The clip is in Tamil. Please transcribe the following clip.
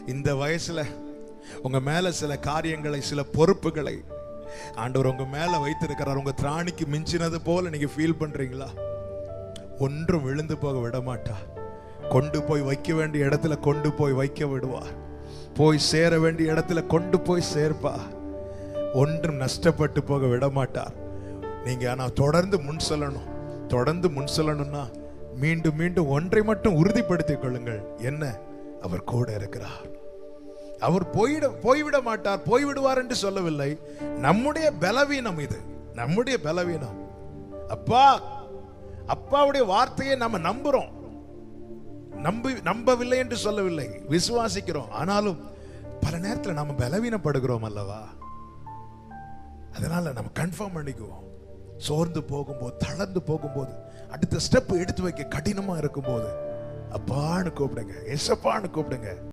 இந்த வயசுல உங்க மேல சில காரியங்களை, சில பொறுப்புகளை ஆண்டவர் உங்க மேல வைத்திருக்கிறார். உங்க திராணிக்கு மிஞ்சினது போல நீங்க ஃபீல் பண்றீங்களா? ஒன்றும் விழுந்து போக விட மாட்டார். கொண்டு போய் வைக்க வேண்டிய இடத்துல கொண்டு போய் வைக்க விடுவார். போய் சேர வேண்டிய இடத்துல கொண்டு போய் சேர்ப்பா. ஒன்றும் நஷ்டப்பட்டு போக விட மாட்டார். நீங்க ஆனா தொடர்ந்து முன் செல்லணும். தொடர்ந்து முன் செல்லணும்னா மீண்டும் மீண்டும் ஒன்றை மட்டும் உறுதிப்படுத்திக் கொள்ளுங்கள். என்ன? அவர் கூட இருக்கிறார். அவர் போய்விட மாட்டார், போய்விடுவார் என்று சொல்லவில்லை. நம்முடைய பலவீனம் இது, நம்முடைய பலவீனம். அப்பாவுடைய வார்த்தையை நம்ம நம்புறோம், நம்பவில்லை என்று சொல்லவில்லை, விசுவாசிக்கிறோம். ஆனாலும் பல நேரத்தில் நம்ம பலவீனப்படுகிறோம் அல்லவா? அதனால நம்ம கன்ஃபார்ம் பண்ணிக்குவோம். சோர்ந்து போகும்போது, தளர்ந்து போகும்போது, அடுத்த ஸ்டெப் எடுத்து வைக்க கடினமா இருக்கும்போது அப்பான்னு கூப்பிடுங்க, எசப்பான்னு கூப்பிடுங்க.